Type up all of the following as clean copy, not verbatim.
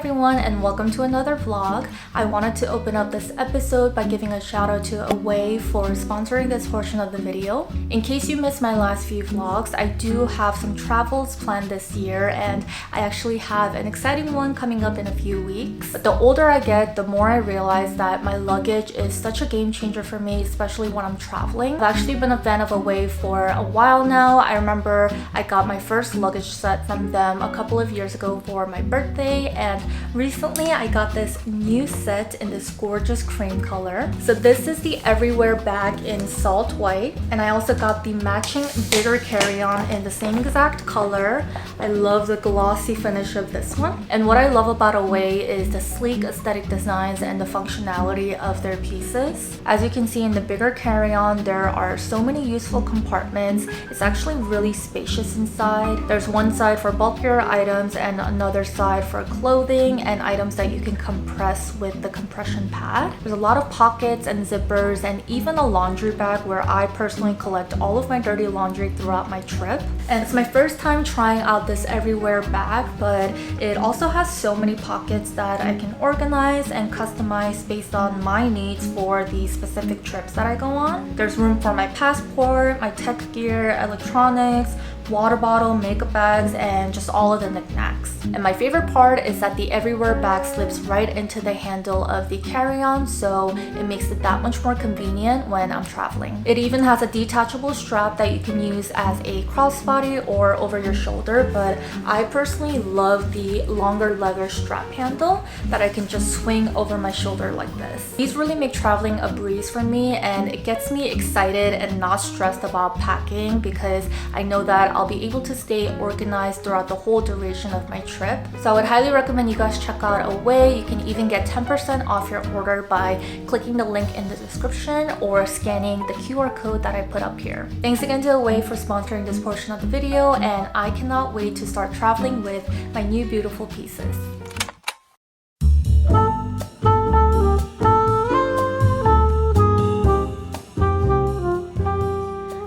everyone, and welcome to another vlog. I wanted to open up this episode by giving a shout out to Away for sponsoring this portion of the video. In case you missed my last few vlogs, I do have some travels planned this year, and I actually have an exciting one coming up in a few weeks. But the older I get, the more I realize that my luggage is such a game changer for me, especially when I'm traveling. I've actually been a fan of Away for a while now. I remember I got my first luggage set from them a couple of years ago for my birthday, and recently I got this new set in this gorgeous cream color. So this is the Everywhere bag in salt white, and I also got the matching bigger carry-on in the same exact color. I love the glossy finish of this one, and what I love about Away is the sleek aesthetic designs and the functionality of their pieces. As you can see in the bigger carry-on, there are so many useful compartments. It's actually really spacious inside. There's one side for bulkier items and another side for clothing and items that you can compress with the compression pad. There's a lot of pockets and zippers and even a laundry bag where I personally collect all of my dirty laundry throughout my trip. And it's my first time trying out this Everywhere bag, but it also has so many pockets that I can organize and customize based on my needs for the specific trips that I go on. There's room for my passport, my tech gear, electronics, water bottle, makeup bags, and just all of the knickknacks. And my favorite part is that the Everywhere bag slips right into the handle of the carry-on, so it makes it that much more convenient when I'm traveling. It even has a detachable strap that you can use as a crossbody or over your shoulder, but I personally love the longer leather strap handle that I can just swing over my shoulder like this. These really make traveling a breeze for me, and it gets me excited and not stressed about packing because I know that I'll be able to stay organized throughout the whole duration of my trip. So I would highly recommend you guys check out Away. You can even get 10% off your order by clicking the link in the description or scanning the QR code that I put up here. Thanks again to Away for sponsoring this portion of the video, and I cannot wait to start traveling with my new beautiful pieces.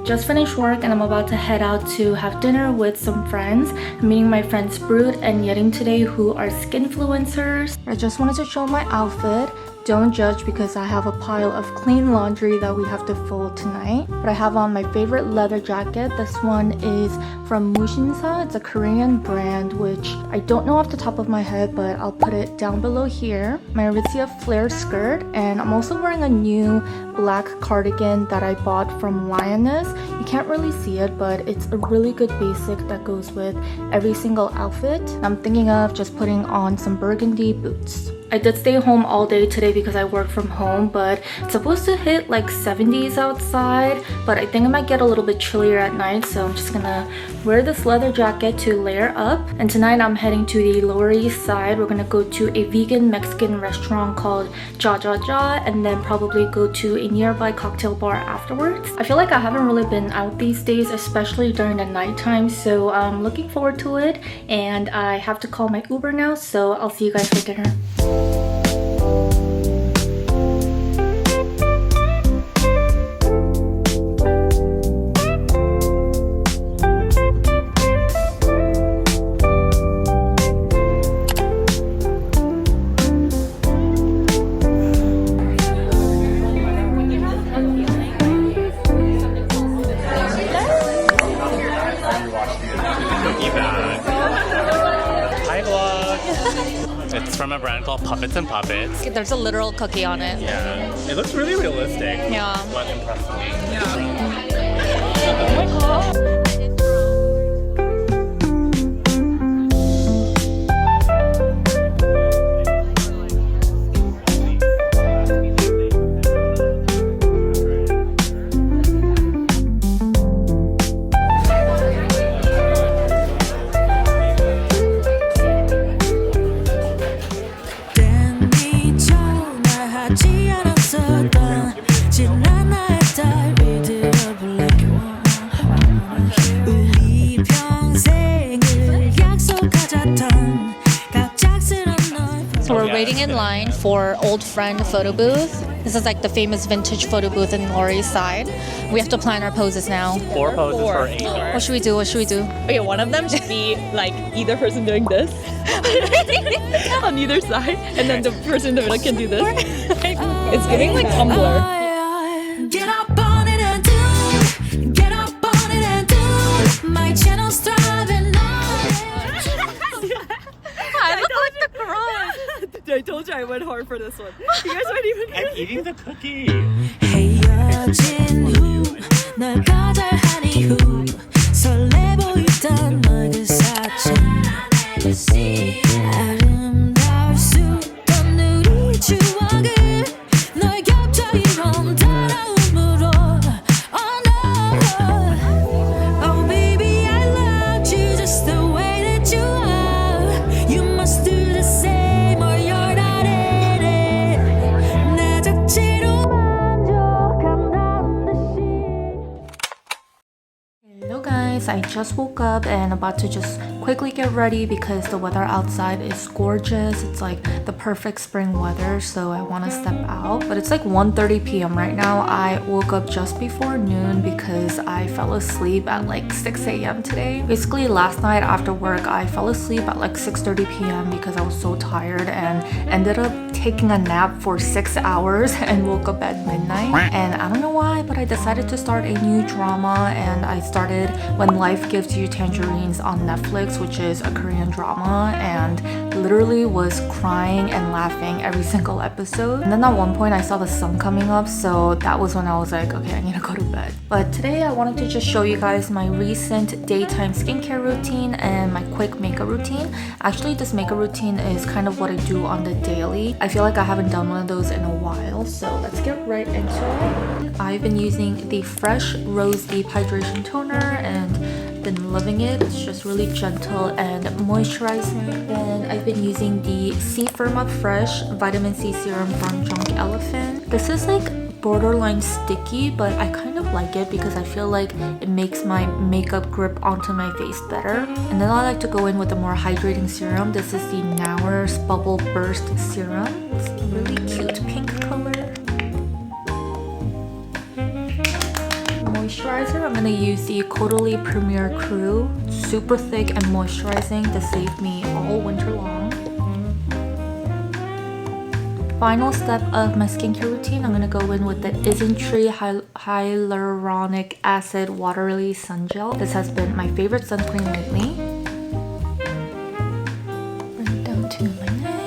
Just finished work and I'm about to head out to have dinner with some friends. I'm meeting my friends Brute and Yetting today, who are skinfluencers. I just wanted to show my outfit. Don't judge because I have a pile of clean laundry that we have to fold tonight. But I have on my favorite leather jacket. This one is from Mushinsa. It's a Korean brand, which I don't know off the top of my head, but I'll put it down below here. My Aritzia flared skirt, and I'm also wearing a new black cardigan that I bought from Lioness. You can't really see it, but it's a really good basic that goes with every single outfit. I'm thinking of just putting on some burgundy boots. I did stay home all day today because I work from home, but it's supposed to hit like 70s outside, but I think it might get a little bit chillier at night, so I'm just gonna wear this leather jacket to layer up. And tonight I'm heading to the Lower East Side. We're gonna go to a vegan Mexican restaurant called Ja Ja Ja, and then probably go to a nearby cocktail bar afterwards. I feel like I haven't really been out these days, especially during the nighttime, so I'm looking forward to it. And I have to call my Uber now, so I'll see you guys for dinner. It's from a brand called Puppets and Puppets. There's a literal cookie on it. Yeah. It looks really realistic. Yeah. What impressed me. Yeah. Oh my god. So we're waiting in line for Old Friend photo booth. This is like the famous vintage photo booth in Lower East Side. We have to plan our poses now. 4 poses for 8. What should we do? What should we do? Okay, one of them should be like either person doing this on either side, and then the person in the middle can do this. It's giving like Tumblr. Get up on it and do. Get up on it and do. My channel's thriving on it. I look like the garage. I told you I went hard for this one. You guys weren't even. I'm eating the cookie. 헤어진 후 널 거절하니 후 설레 보이던 너의 그 사진 아름다울 수 없는 우리 추억을 널 겹쳐 이런 따라움으로 Oh no Oh baby I loved you just the way that you are You must do the same or you're not in it 나 자체로 Hello guys, I just woke up and about to just quickly get ready because the weather outside is gorgeous. It's like the perfect spring weather, so I want to step out. But it's like 1:30 p.m. right now. I woke up just before noon because I fell asleep at like 6 a.m. today. Basically last night after work, I fell asleep at like 6:30 p.m. because I was so tired and ended up taking a nap for 6 hours and woke up at midnight. And I don't know why, but I decided to start a new drama and I started When Life Gives You Tangerines on Netflix, which is a Korean drama, and literally was crying and laughing every single episode. And then at one point I saw the sun coming up, so that was when I was like, okay, I need to go to bed. But today I wanted to just show you guys my recent daytime skincare routine and my quick makeup routine. Actually, this makeup routine is kind of what I do on the daily. I feel like I haven't done one of those in a while, so let's get right into it. I've been using the Fresh Rose Deep Hydration Toner and been loving it. It's just really gentle and moisturizing. And I've been using the C Firm Up Fresh Vitamin C Serum from Drunk Elephant. This is like borderline sticky, but I kind of like it because I feel like it makes my makeup grip onto my face better. And then I like to go in with a more hydrating serum. This is the Nowers Bubble Burst Serum. It's a really cute pink color. Moisturizer, I'm gonna use the Caudalie Premier Crew. Super thick and moisturizing to save me all winter long. Final step of my skincare routine, I'm gonna go in with the Isntree Hyaluronic Acid Water Lily Sun Gel. This has been my favorite sunscreen lately. Bring it down to my neck.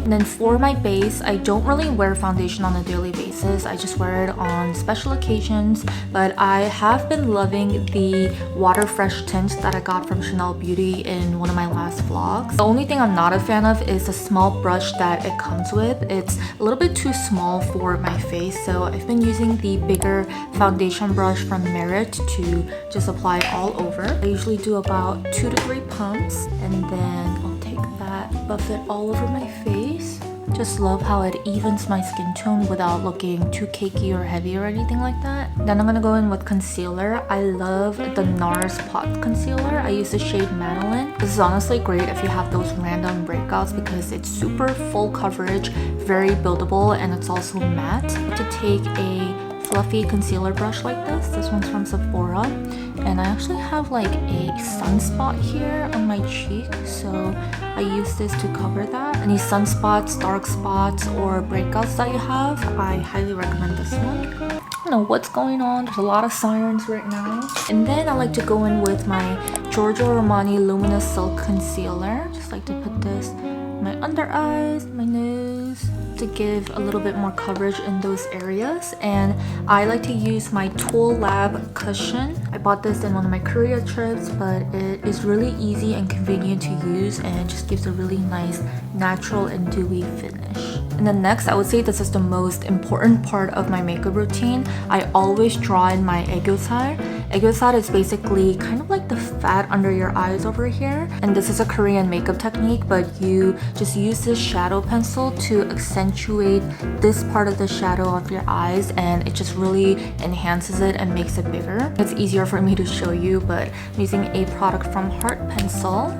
And then for my base, I don't really wear foundation on a daily basis. I just wear it on special occasions. But I have been loving the Water Fresh tint that I got from Chanel Beauty in one of my last vlogs. The only thing I'm not a fan of is the small brush that it comes with. It's a little bit too small for my face, so I've been using the bigger foundation brush from Merit to just apply it all over. I usually do about 2 to 3 pumps, and then I'll take that, buff it all over my face. Just love how it evens my skin tone without looking too cakey or heavy or anything like that. Then I'm gonna go in with concealer. I love the NARS Pot Concealer. I use the shade Madeline. This is honestly great if you have those random breakouts because it's super full coverage, very buildable, and it's also matte. To take a fluffy concealer brush like this. This one's from Sephora. And I actually have like a sunspot here on my cheek, so I use this to cover that. Any sunspots, dark spots, or breakouts that you have, I highly recommend this one. I don't know what's going on. There's a lot of sirens right now. And then I like to go in with my Giorgio Armani Luminous Silk Concealer. Just like to put this on my under eyes, my nose, to give a little bit more coverage in those areas. And I like to use my Tool Lab cushion. I bought this in one of my Korea trips, but it is really easy and convenient to use and just gives a really nice natural and dewy finish. And then next, I would say this is the most important part of my makeup routine. I always draw in my aegyosil. Aegyosil is basically kind of like the fat under your eyes over here. And this is a Korean makeup technique, but you just use this shadow pencil to accentuate this part of the shadow of your eyes, and it just really enhances it and makes it bigger. It's easier for me to show you, but I'm using a product from Heart Pencil.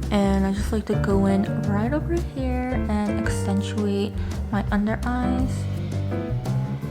And I just like to go in right over here and accentuate my under eyes.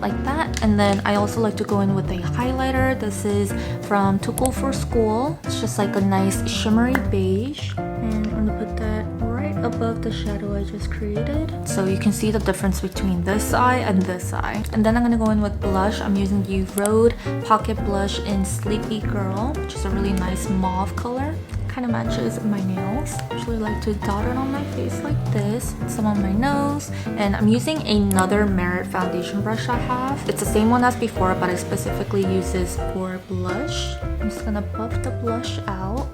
like that. And then I also like to go in with a highlighter. This is from To Go For School. It's just like a nice shimmery beige, and I'm gonna put that right above the shadow I just created, so you can see the difference between this eye and this eye. And then I'm gonna go in with blush. I'm using the Rhode Pocket Blush in Sleepy Girl, which is a really nice mauve color. Kind of matches my nails. I usually like to dot it on my face like this, some on my nose. And I'm using another Merit foundation brush I have. It's the same one as before, but I specifically use this for blush. I'm just gonna buff the blush out.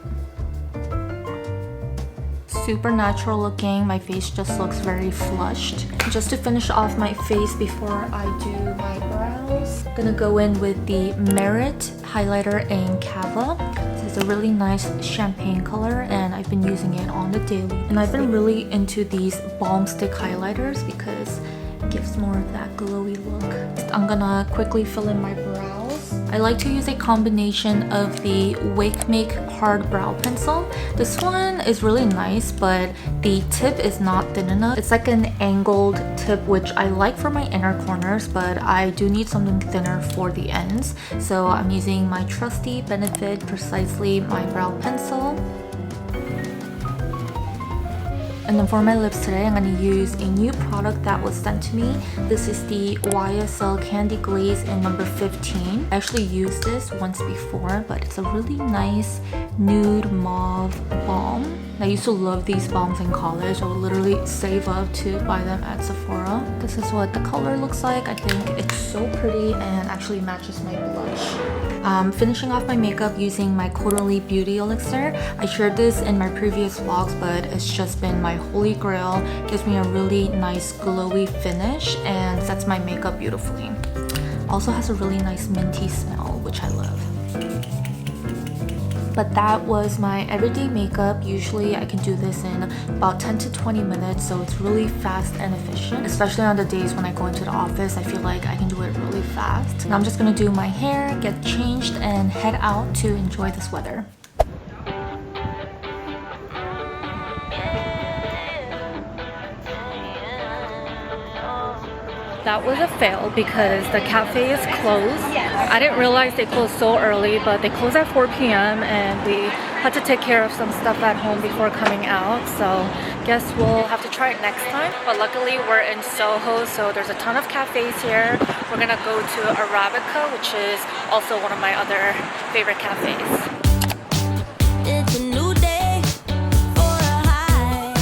Super natural looking. My face just looks very flushed. Just to finish off my face before I do my brows, I'm gonna go in with the Merit highlighter in Cava. This is a really nice champagne color, and I've been using it on the daily. And I've been really into these balm stick highlighters because it gives more of that glowy look. I'm gonna quickly fill in my brows. I like to use a combination of the Wake Make Hard Brow Pencil. This one is really nice, but the tip is not thin enough. It's like an angled tip, which I like for my inner corners, but I do need something thinner for the ends. So I'm using my trusty Benefit Precisely My Brow Pencil. And then for my lips today, I'm going to use a new product that was sent to me. This is the YSL Candy Glaze in number 15. I actually used this once before, but it's a really nice nude mauve balm. I used to love these balms in college. I would literally save up to buy them at Sephora. This is what the color looks like. I think it's so pretty and actually matches my blush. Finishing off my makeup using my Quarterly Beauty Elixir. I shared this in my previous vlogs, but it's just been my holy grail. Gives me a really nice glowy finish and sets my makeup beautifully. Also has a really nice minty smell, which I love. But that was my everyday makeup. Usually I can do this in about 10 to 20 minutes, so it's really fast and efficient. Especially on the days when I go into the office, I feel like I can do it really fast. Now I'm just gonna do my hair, get changed, and head out to enjoy this weather. That was a fail because the cafe is closed. I didn't realize they closed so early, but they closed at 4 p.m. and we had to take care of some stuff at home before coming out. So guess we'll have to try it next time. But luckily we're in Soho, so there's a ton of cafes here. We're gonna go to Arabica, which is also one of my other favorite cafes. It's a new day for a high.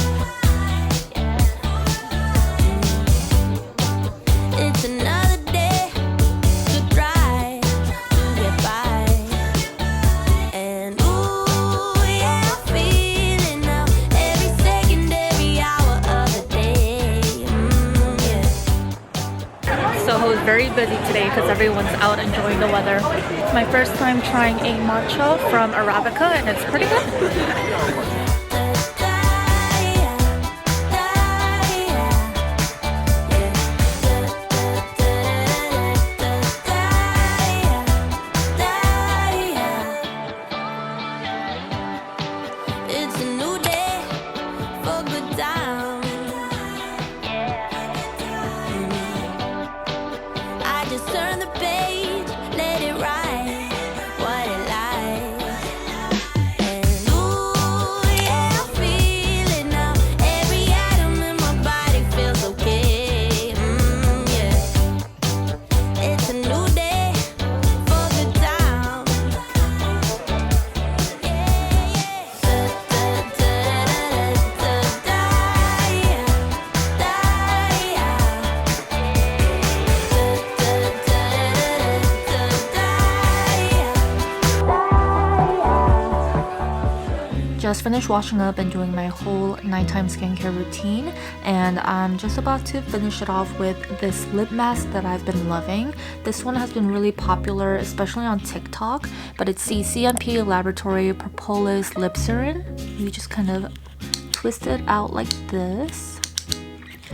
It's another day to try to get by. And ooh, yeah, I'm feeling now every second, every hour of the day. Yeah. Soho is very busy today because everyone's out enjoying the weather. It's my first time trying a matcha from Arabica and it's pretty good. It's a new day for good times. I just turn the page, let it write what it likes. And ooh, yeah, I feel it now. Every atom in my body feels okay. Yeah. It's a new day for good times. Just finished washing up and doing my whole nighttime skincare routine, and I'm just about to finish it off with this lip mask that I've been loving. This one has been really popular, especially on TikTok, but it's the CMP Laboratory Propolis Lip Serum. You just kind of twist it out like this.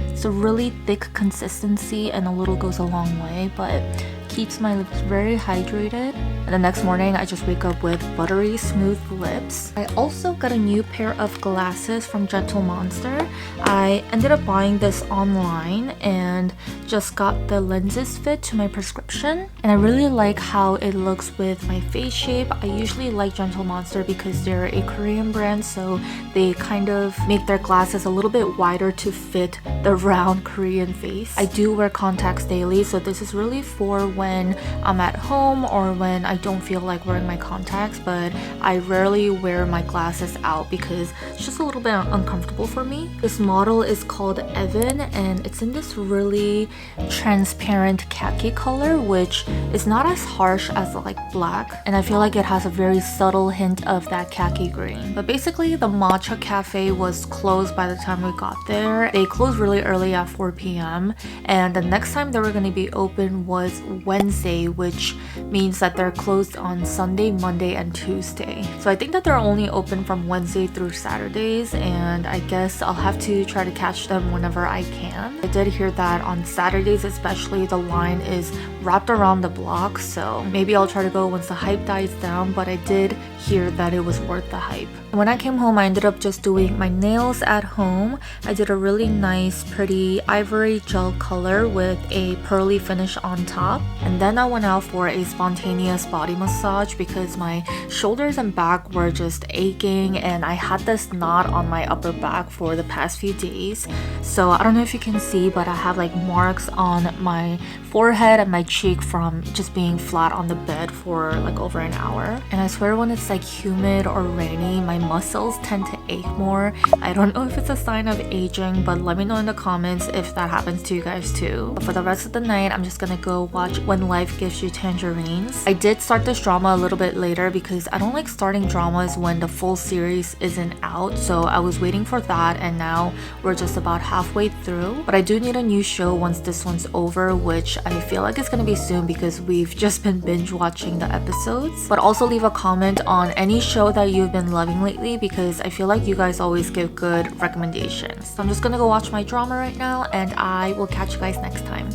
It's a really thick consistency and a little goes a long way, but keeps my lips very hydrated. And the next morning, I just wake up with buttery smooth lips. I also got a new pair of glasses from Gentle Monster. I ended up buying this online and just got the lenses fit to my prescription. And I really like how it looks with my face shape. I usually like Gentle Monster because they're a Korean brand, so they kind of make their glasses a little bit wider to fit the round Korean face. I do wear contacts daily, so this is really for when I'm at home or when I don't feel like wearing my contacts, but I rarely wear my glasses out because it's just a little bit uncomfortable for me. This model is called Evan and it's in this really transparent khaki color, which is not as harsh as like black, and I feel like it has a very subtle hint of that khaki green. But basically the matcha cafe was closed by the time we got there. They closed really early at 4 p.m. and the next time they were going to be open was Wednesday, which means that they're closed on Sunday, Monday, and Tuesday. So I think that they're only open from Wednesday through Saturdays, and I guess I'll have to try to catch them whenever I can. I did hear that on Saturdays especially the line is wrapped around the block, so maybe I'll try to go once the hype dies down, but I did hear that it was worth the hype. When I came home, I ended up just doing my nails at home. I did a really nice, pretty ivory gel color with a pearly finish on top. And then I went out for a spontaneous body massage because my shoulders and back were just aching and I had this knot on my upper back for the past few days. So I don't know if you can see, but I have like marks on my forehead and my cheek from just being flat on the bed for like over an hour. And I swear when it's like humid or rainy, my muscles tend to ache more. I don't know if it's a sign of aging, but let me know in the comments if that happens to you guys too. But for the rest of the night, I'm just gonna go watch When Life Gives You Tangerines. I did start this drama a little bit later because I don't like starting dramas when the full series isn't out, so I was waiting for that and now we're just about halfway through. But I do need a new show once this one's over, which I feel like it's gonna be soon because we've just been binge watching the episodes. But also leave a comment on any show that you've been loving lately because I feel like you guys always give good recommendations. So I'm just gonna go watch my drama right now and I will catch you guys next time.